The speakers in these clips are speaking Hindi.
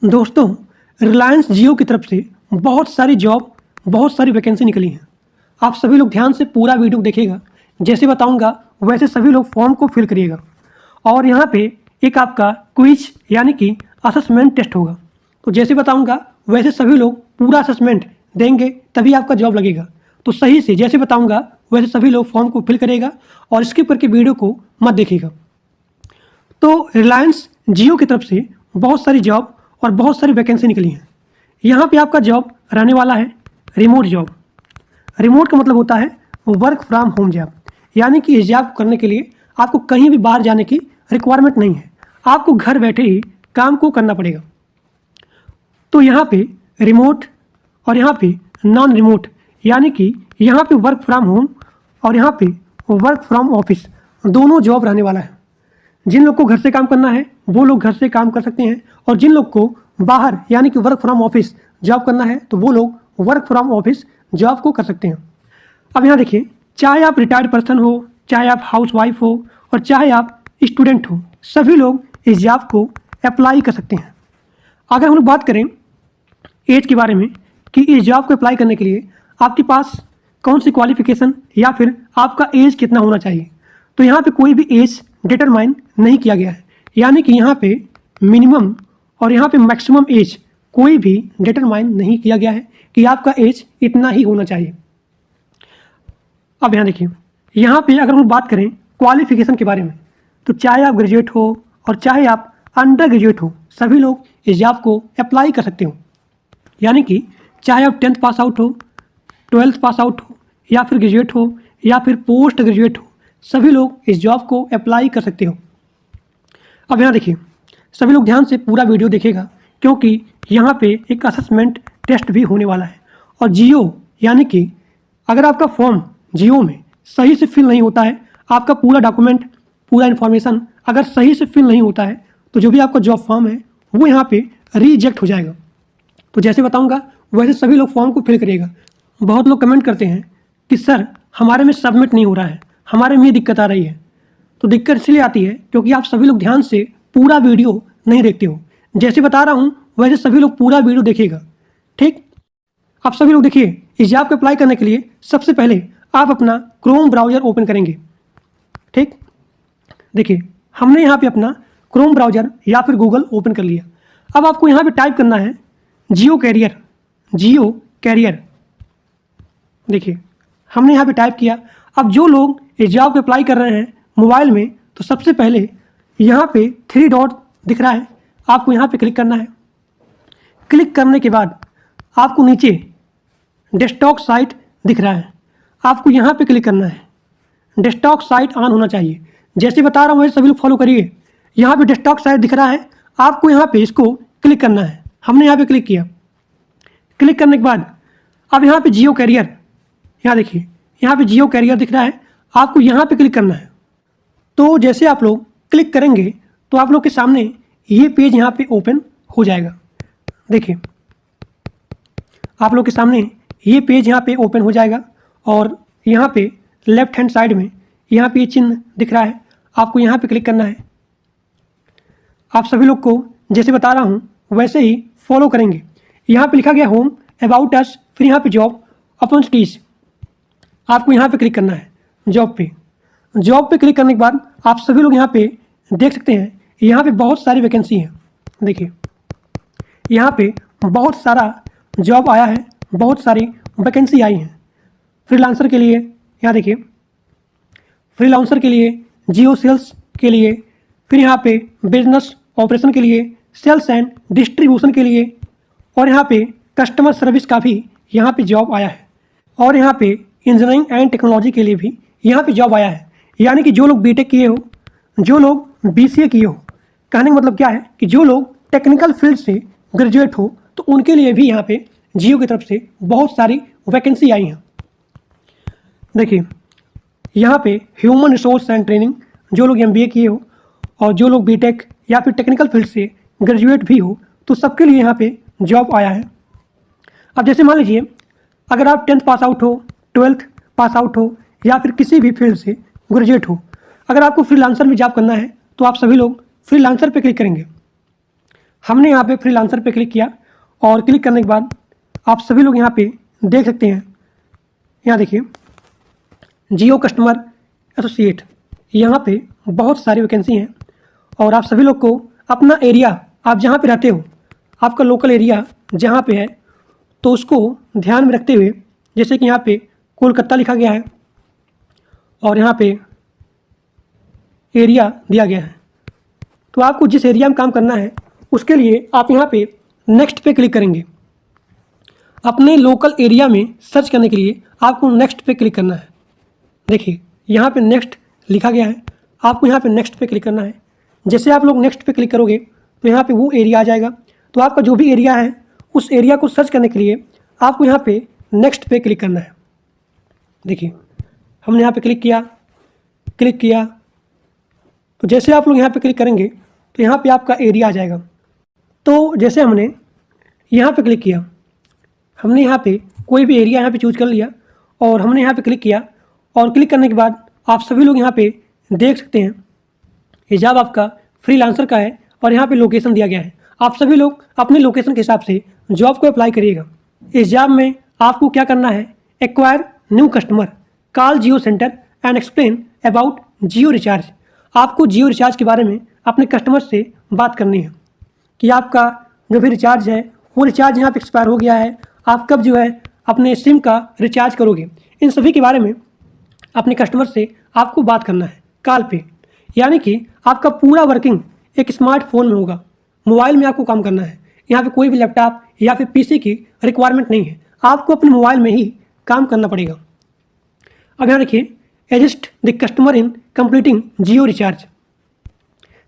दोस्तों, रिलायंस जियो की तरफ से बहुत सारी जॉब, बहुत सारी वैकेंसी निकली हैं। आप सभी लोग ध्यान से पूरा वीडियो देखिएगा। जैसे बताऊंगा वैसे सभी लोग फॉर्म को फिल करिएगा। और यहाँ पे एक आपका क्विज यानी कि असेसमेंट टेस्ट होगा। तो जैसे बताऊंगा वैसे सभी लोग पूरा असेसमेंट देंगे तभी आपका जॉब लगेगा। तो सही से जैसे बताऊंगा वैसे सभी लोग फॉर्म को फिल करिएगा और स्किप करके वीडियो को मत देखिएगा। तो रिलायंस जियो की तरफ से बहुत सारी जॉब और बहुत सारी वैकेंसी निकली हैं। यहाँ पे आपका जॉब रहने वाला है रिमोट जॉब। रिमोट का मतलब होता है वर्क फ्रॉम होम जॉब, यानी कि इस जॉब करने के लिए आपको कहीं भी बाहर जाने की रिक्वायरमेंट नहीं है, आपको घर बैठे ही काम को करना पड़ेगा। तो यहाँ पे रिमोट और यहाँ पे नॉन रिमोट, यानी कि यहाँ पे वर्क फ्रॉम होम और यहाँ पे वर्क फ्रॉम ऑफिस दोनों जॉब रहने वाला है। जिन लोग को घर से काम करना है वो लोग घर से काम कर सकते हैं, और जिन लोग को बाहर यानी कि वर्क फ्रॉम ऑफिस जॉब करना है तो वो लोग वर्क फ्रॉम ऑफिस जॉब को कर सकते हैं। अब यहाँ देखिए, चाहे आप रिटायर्ड पर्सन हो, चाहे आप हाउस वाइफ हो और चाहे आप स्टूडेंट हो, सभी लोग इस जॉब को अप्लाई कर सकते हैं। अगर हम लोग बात करें एज के बारे में कि इस जॉब को अप्लाई करने के लिए आपके पास कौन सी क्वालिफिकेशन या फिर आपका एज कितना होना चाहिए, तो यहाँ पे कोई भी एज डिटरमाइन नहीं किया गया है, यानी कि यहाँ पे मिनिमम और यहाँ पे मैक्सिमम एज कोई भी डिटरमाइन नहीं किया गया है कि आपका एज इतना ही होना चाहिए। अब यहाँ देखिए, यहाँ पे अगर हम बात करें क्वालिफिकेशन के बारे में तो चाहे आप ग्रेजुएट हो और चाहे आप अंडर ग्रेजुएट हो, सभी लोग इस जॉब को अप्लाई कर सकते हो। यानी कि चाहे आप 10th पास आउट हो, 12th पास आउट हो या फिर ग्रेजुएट हो या फिर पोस्ट ग्रेजुएट हो, सभी लोग इस जॉब को अप्लाई कर सकते हो। अब यहाँ देखिए, सभी लोग ध्यान से पूरा वीडियो देखिएगा क्योंकि यहाँ पे एक असेसमेंट टेस्ट भी होने वाला है। और जियो यानी कि अगर आपका फॉर्म जियो में सही से फिल नहीं होता है, आपका पूरा डॉक्यूमेंट, पूरा इन्फॉर्मेशन अगर सही से फिल नहीं होता है तो जो भी आपका जॉब फॉर्म है वो यहाँ पे रिजेक्ट हो जाएगा। तो जैसे बताऊँगा वैसे सभी लोग फॉर्म को फिल करिएगा। बहुत लोग कमेंट करते हैं कि सर हमारे में सबमिट नहीं हो रहा है, हमारे में ये दिक्कत आ रही है। तो दिक्कत इसलिए आती है क्योंकि आप सभी लोग ध्यान से पूरा वीडियो नहीं देखते हो। जैसे बता रहा हूँ वैसे सभी लोग पूरा वीडियो देखिएगा, ठीक। आप सभी लोग देखिए, इस जॉब को अप्लाई करने के लिए सबसे पहले आप अपना क्रोम ब्राउज़र ओपन करेंगे, ठीक। देखिए, हमने यहाँ पे अपना क्रोम ब्राउज़र या फिर गूगल ओपन कर लिया। अब आपको यहाँ पे टाइप करना है जियो कैरियर। जियो कैरियर, देखिए हमने यहाँ पे टाइप किया। अब जो लोग इस जॉब को अप्लाई कर रहे हैं मोबाइल में, तो सबसे पहले यहाँ पे 3 डॉट दिख रहा है, आपको यहाँ पे क्लिक करना है। क्लिक करने के बाद आपको नीचे डेस्कटॉप साइट दिख रहा है, आपको यहाँ पे क्लिक करना है। डेस्कटॉप साइट ऑन होना चाहिए। जैसे बता रहा हूँ वैसे सभी लोग फॉलो करिए। यहाँ पे डेस्कटॉप साइट दिख रहा है, आपको यहाँ पे इसको क्लिक करना है। हमने यहाँ पे क्लिक किया। क्लिक करने के बाद अब यहाँ पे जियो कैरियर, यहाँ देखिए यहाँ पे जियो कैरियर दिख रहा है, आपको यहाँ पे क्लिक करना है। तो जैसे आप लोग क्लिक करेंगे तो आप लोग के सामने ये पेज यहाँ पे ओपन हो जाएगा। देखिए आप लोग के सामने ये पेज यहाँ पे ओपन हो जाएगा और यहाँ पे लेफ्ट हैंड साइड में यहाँ पे ये चिन्ह दिख रहा है, आपको यहाँ पे क्लिक करना है। आप सभी लोग को जैसे बता रहा हूँ वैसे ही फॉलो करेंगे। यहाँ पे लिखा गया होम, अबाउट अस, फिर यहाँ पे जॉब अपॉर्चुनिटीज, आपको यहाँ पे क्लिक करना है जॉब पे। जॉब पे क्लिक करने के बाद आप सभी लोग यहाँ पे देख सकते हैं, यहाँ पे बहुत सारी वैकेंसी हैं। देखिए यहाँ पे बहुत सारा जॉब आया है, बहुत सारी वैकेंसी आई हैं। फ्रीलांसर के लिए, यहाँ देखिए फ्रीलांसर के लिए, जियो सेल्स के लिए, फिर यहाँ पे बिजनेस ऑपरेशन के लिए, सेल्स एंड डिस्ट्रीब्यूशन के लिए, और यहाँ पे कस्टमर सर्विस का भी यहाँ पे जॉब आया है। और यहाँ पे इंजीनियरिंग एंड टेक्नोलॉजी के लिए भी यहाँ पे जॉब आया है। यानी कि जो लोग बीटेक किए हो, जो लोग बीसीए किए हो, कहने का मतलब क्या है कि जो लोग टेक्निकल फील्ड से ग्रेजुएट हो तो उनके लिए भी यहाँ पे जियो की तरफ से बहुत सारी वैकेंसी आई हैं। देखिए यहाँ पे ह्यूमन रिसोर्स एंड ट्रेनिंग, जो लोग एमबीए किए हो और जो लोग बीटेक या फिर टेक्निकल फील्ड से ग्रेजुएट भी हो तो सबके लिए यहाँ पे जॉब आया है। अब जैसे मान लीजिए अगर आप 10th पास आउट हो, 12th पास आउट हो या फिर किसी भी फील्ड से ग्रेजुएट हो, अगर आपको फ्रीलांसर में जॉब करना है तो आप सभी लोग फ्रीलांसर पे क्लिक करेंगे। हमने यहाँ पे फ्रीलांसर पे क्लिक किया और क्लिक करने के बाद आप सभी लोग यहाँ पे देख सकते हैं। यहाँ देखिए जियो कस्टमर एसोसिएट, यहाँ पे बहुत सारी वैकेंसी हैं और आप सभी लोग को अपना एरिया, आप जहाँ पे रहते हो, आपका लोकल एरिया जहाँ पे है, तो उसको ध्यान में रखते हुए, जैसे कि यहाँ पे कोलकाता लिखा गया है और यहाँ पे एरिया दिया गया है, तो आपको जिस एरिया में काम करना है उसके लिए आप यहाँ पे नेक्स्ट पे क्लिक करेंगे। अपने लोकल एरिया में सर्च करने के लिए आपको नेक्स्ट पे क्लिक करना है। देखिए यहाँ पे नेक्स्ट लिखा गया है, आपको यहाँ पे नेक्स्ट पे क्लिक करना है। जैसे आप लोग नेक्स्ट पे क्लिक करोगे तो यहाँ पे वो एरिया आ जाएगा। तो आपका जो भी एरिया है उस एरिया को सर्च करने के लिए आपको यहाँ पे नेक्स्ट पे क्लिक करना है। देखिए हमने यहाँ पे क्लिक किया, तो जैसे आप लोग यहाँ पे क्लिक करेंगे तो यहाँ पे आपका एरिया आ जाएगा। तो जैसे हमने यहाँ पे क्लिक किया, हमने यहाँ पे कोई भी एरिया यहाँ पे चूज कर लिया और हमने यहाँ पे क्लिक किया और क्लिक करने के बाद आप सभी लोग यहाँ पे देख सकते हैं ये जॉब आपका फ्रीलांसर का है और यहाँ पे लोकेशन दिया गया है। आप सभी लोग अपने लोकेशन के हिसाब से जॉब को अप्लाई करिएगा। इस जॉब में आपको क्या करना है, acquire new customer, call Jio centre and explain about Jio recharge. आपको जियो रिचार्ज के बारे में अपने कस्टमर से बात करनी है कि आपका जो भी रिचार्ज है वो रिचार्ज यहाँ पे एक्सपायर हो गया है, आप कब जो है अपने सिम का रिचार्ज करोगे। इन सभी के बारे में अपने कस्टमर से आपको बात करना है कॉल पे। यानी कि आपका पूरा वर्किंग एक स्मार्टफोन में होगा, मोबाइल में आपको काम करना है। यहाँ पे कोई भी लैपटॉप या फिर पीसी की रिक्वायरमेंट नहीं है, आपको अपने मोबाइल में ही काम करना पड़ेगा। अब यहाँ देखिए adjust the customer in completing Jio recharge,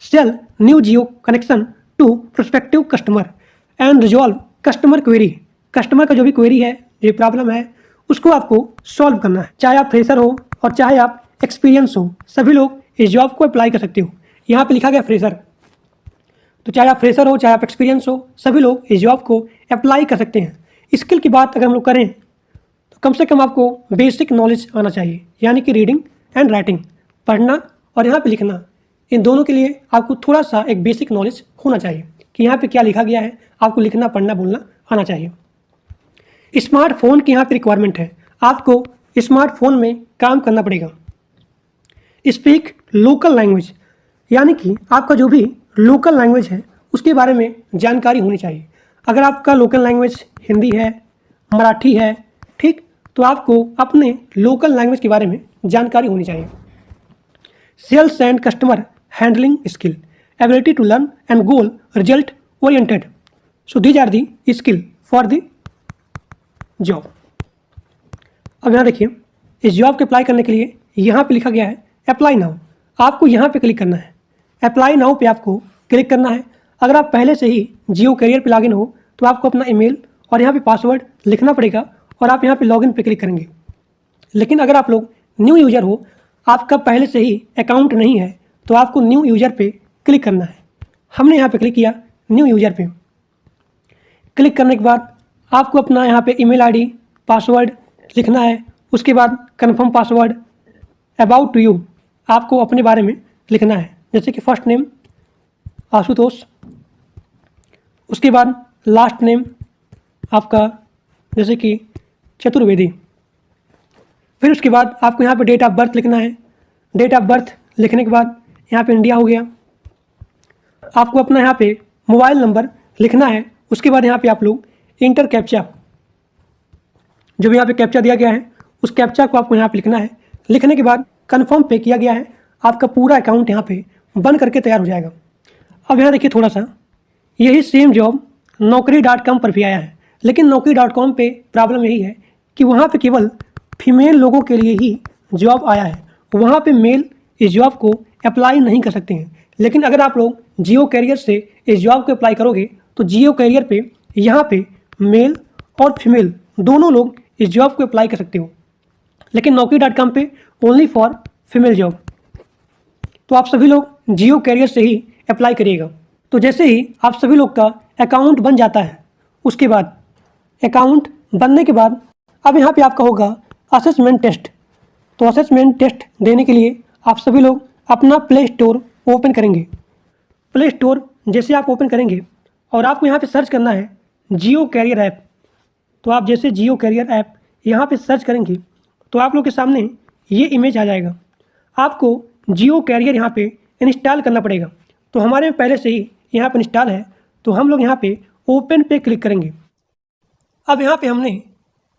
sell new Jio connection to prospective customer and resolve customer query. Customer का जो भी क्वेरी है, जो प्रॉब्लम है, उसको आपको सॉल्व करना है। चाहे आप फ्रेशर हो और चाहे आप एक्सपीरियंस हो, सभी लोग इस जॉब को अप्लाई कर सकते हो। यहाँ पे लिखा गया फ्रेशर, तो चाहे आप फ्रेशर हो चाहे आप एक्सपीरियंस हो, सभी लोग इस जॉब को अप्लाई कर सकते हैं। स्किल की बात अगर हम लोग करें तो कम से कम आपको बेसिक नॉलेज आना चाहिए, यानी कि रीडिंग एंड राइटिंग, पढ़ना और यहाँ पे लिखना, इन दोनों के लिए आपको थोड़ा सा एक बेसिक नॉलेज होना चाहिए कि यहाँ पे क्या लिखा गया है, आपको लिखना पढ़ना बोलना आना चाहिए। स्मार्टफोन की यहाँ पे रिक्वायरमेंट है, आपको स्मार्टफोन में काम करना पड़ेगा। स्पीक लोकल लैंग्वेज, यानी कि आपका जो भी लोकल लैंग्वेज है उसके बारे में जानकारी होनी चाहिए। अगर आपका लोकल लैंग्वेज हिंदी है, मराठी है, ठीक, तो आपको अपने लोकल लैंग्वेज के बारे में जानकारी होनी चाहिए। Sales and customer handling skill, ability to learn and goal result oriented, so these are the skill for the job. अब यहाँ देखिए इस जॉब के अप्लाई करने के लिए यहाँ पे लिखा गया है अप्लाई नाउ, आपको यहाँ पे क्लिक करना है। अप्लाई नाउ पे आपको क्लिक करना है। अगर आप पहले से ही जियो करियर पे लॉगिन हो तो आपको अपना ईमेल और यहाँ पे पासवर्ड लिखना पड़ेगा और आप यहाँ पे लॉगिन पे क्लिक करेंगे। लेकिन अगर आप लोग न्यू यूज़र हो, आपका पहले से ही अकाउंट नहीं है, तो आपको न्यू यूज़र पे क्लिक करना है। हमने यहाँ पे क्लिक किया न्यू यूज़र पे। क्लिक करने के बाद आपको अपना यहाँ पे ईमेल आईडी पासवर्ड लिखना है। उसके बाद confirm password, about to you, आपको अपने बारे में लिखना है, जैसे कि फर्स्ट नेम आशुतोष, उसके बाद लास्ट नेम आपका जैसे कि चतुर्वेदी। फिर उसके बाद आपको यहाँ पे डेट ऑफ बर्थ लिखना है। डेट ऑफ बर्थ लिखने के बाद यहाँ पे इंडिया हो गया। आपको अपना यहाँ पे मोबाइल नंबर लिखना है। उसके बाद यहाँ पे आप लोग इंटर कैप्चा, जो भी यहाँ पे कैप्चा दिया गया है उस कैप्चा को आपको यहाँ पे लिखना है। लिखने के बाद कंफर्म पे किया गया है, आपका पूरा अकाउंट यहाँ पे बन करके तैयार हो जाएगा। अब यहाँ देखिए थोड़ा सा, यही सेम जॉब naukri.com पर भी आया है, लेकिन naukri.com पे प्रॉब्लम यही है कि वहाँ पे केवल फीमेल लोगों के लिए ही जॉब आया है, वहाँ पे मेल इस जॉब को अप्लाई नहीं कर सकते हैं। लेकिन अगर आप लोग जियो कैरियर से इस जॉब को अप्लाई करोगे तो जियो कैरियर पे यहाँ पे मेल और फीमेल दोनों लोग इस जॉब को अप्लाई कर सकते हो, लेकिन naukri.com पे ओनली फॉर फीमेल जॉब। तो आप सभी लोग जियो कैरियर से ही अप्लाई करिएगा। तो जैसे ही आप सभी लोग का अकाउंट बन जाता है, उसके बाद अकाउंट बनने के बाद अब यहाँ पे आपका होगा असेसमेंट टेस्ट। तो असेसमेंट टेस्ट देने के लिए आप सभी लोग अपना प्ले स्टोर ओपन करेंगे। प्ले स्टोर जैसे आप ओपन करेंगे और आपको यहाँ पे सर्च करना है जियो कैरियर ऐप। तो आप जैसे जियो कैरियर ऐप यहाँ पे सर्च करेंगे तो आप लोग के सामने ये इमेज आ जाएगा। आपको जियो कैरियर यहाँ पे इंस्टॉल करना पड़ेगा। तो हमारे में पहले से ही यहाँ पर इंस्टॉल है, तो हम लोग यहाँ पे ओपन पे क्लिक करेंगे। अब यहाँ पे हमने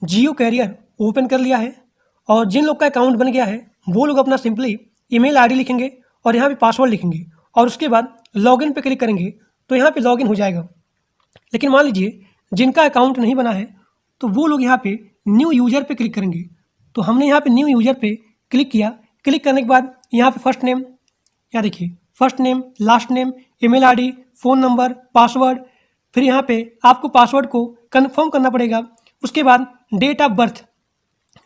जियो कैरियर ओपन कर लिया है और जिन लोग का अकाउंट बन गया है वो लोग अपना सिंपली ईमेल आईडी लिखेंगे और यहाँ पे पासवर्ड लिखेंगे और उसके बाद लॉगिन पे क्लिक करेंगे तो यहाँ पे लॉगिन हो जाएगा। लेकिन मान लीजिए जिनका अकाउंट नहीं बना है तो वो लोग यहाँ पे न्यू यूज़र पे क्लिक करेंगे। तो हमने यहाँ पे न्यू यूज़र पे क्लिक किया। क्लिक करने के बाद यहाँ पे फर्स्ट नेम, यहाँ देखिए first name, last name, email ID, phone number, password, फिर यहाँ पे आपको पासवर्ड को कंफर्म करना पड़ेगा। उसके बाद date of birth,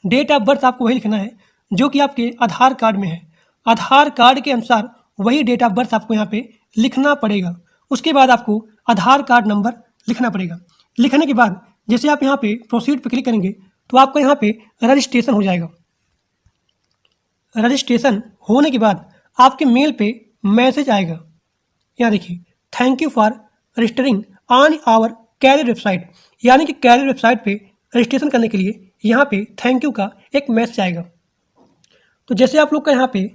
date of birth आपको वही लिखना है जो कि आपके आधार कार्ड में है। आधार कार्ड के अनुसार वही डेट ऑफ बर्थ आपको यहाँ पे लिखना पड़ेगा। उसके बाद आपको आधार कार्ड नंबर लिखना पड़ेगा। लिखने के बाद जैसे आप यहाँ पे प्रोसीड पे क्लिक करेंगे तो आपका यहाँ पे रजिस्ट्रेशन हो जाएगा। रजिस्ट्रेशन होने के बाद आपके मेल पे मैसेज आएगा। यहाँ देखिए thank you for registering on our career website, यानी कि कैरियर वेबसाइट पे रजिस्ट्रेशन करने के लिए यहाँ पे थैंक यू का एक मैसेज आएगा। तो जैसे आप लोग का यहाँ पे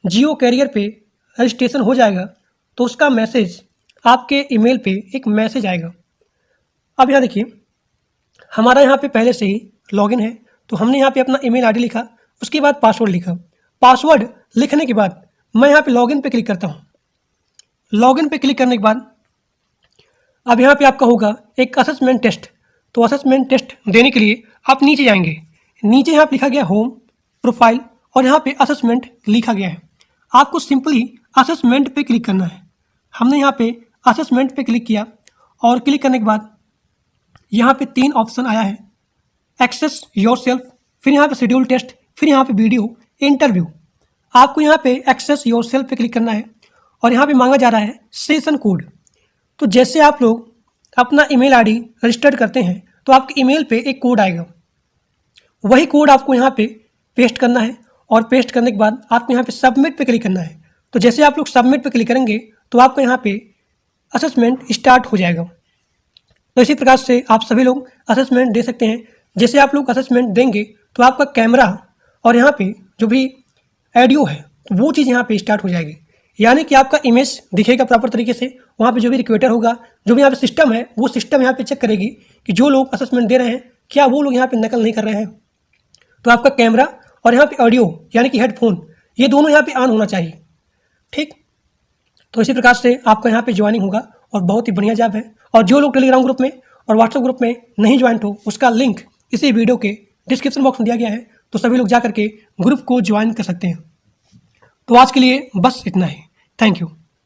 जियो कैरियर पे रजिस्ट्रेशन हो जाएगा तो उसका मैसेज आपके ईमेल पे एक मैसेज आएगा। अब यहाँ देखिए हमारा यहाँ पे पहले से ही लॉगिन है तो हमने यहाँ पे अपना ईमेल आईडी लिखा, उसके बाद पासवर्ड लिखा। पासवर्ड लिखने के बाद मैं यहाँ पे लॉगिन पे क्लिक करता हूँ। लॉगिन पे क्लिक करने के बाद अब यहाँ पे आपका होगा एक असेसमेंट टेस्ट। तो असेसमेंट टेस्ट देने के लिए आप नीचे जाएंगे। नीचे यहाँ पे लिखा गया होम, प्रोफाइल और यहाँ पे असेसमेंट लिखा गया है। आपको सिंपली असेसमेंट पे क्लिक करना है। हमने यहाँ पे असेसमेंट पे क्लिक किया और क्लिक करने के बाद यहाँ पे 3 ऑप्शन आया है, एक्सेस योरसेल्फ, फिर यहाँ पे शेड्यूल टेस्ट, फिर यहाँ पे वीडियो इंटरव्यू। आपको यहाँ पे एक्सेस योरसेल्फ पे क्लिक करना है और यहाँ पे मांगा जा रहा है सेशन कोड। तो जैसे आप लोग अपना ईमेल आईडी रजिस्टर्ड करते हैं तो आपके ईमेल पे एक कोड आएगा, वही कोड आपको यहाँ पे पेस्ट करना है और पेस्ट करने के बाद आपको यहाँ पे सबमिट पे क्लिक करना है। तो जैसे आप लोग सबमिट पे क्लिक करेंगे तो आपका यहाँ पे असेसमेंट स्टार्ट हो जाएगा। तो इसी प्रकार से आप सभी लोग असेसमेंट दे सकते हैं। जैसे आप लोग असेसमेंट देंगे तो आपका कैमरा और यहाँ पे जो भी ऑडियो है तो वो चीज़ यहाँ पे स्टार्ट हो जाएगी, यानी कि आपका इमेज दिखेगा प्रॉपर तरीके से। वहाँ पे जो भी रिक्वेटर होगा, जो भी यहाँ पे सिस्टम है, वो सिस्टम यहाँ पे चेक करेगी कि जो लोग असेसमेंट दे रहे हैं क्या वो लोग यहाँ पे नकल नहीं कर रहे हैं। तो आपका कैमरा और यहाँ पे ऑडियो यानी कि हेडफोन, ये दोनों यहाँ पे ऑन होना चाहिए। ठीक, तो इसी प्रकार से आपका यहाँ पे ज्वाइनिंग होगा और बहुत ही बढ़िया जॉब है। और जो लोग टेलीग्राम ग्रुप में और व्हाट्सएप ग्रुप में नहीं ज्वाइंट हो, उसका लिंक इसी वीडियो के डिस्क्रिप्शन बॉक्स में दिया गया है, तो सभी लोग जा करके ग्रुप को ज्वाइन कर सकते हैं। तो आज के लिए बस इतना ही। Thank you.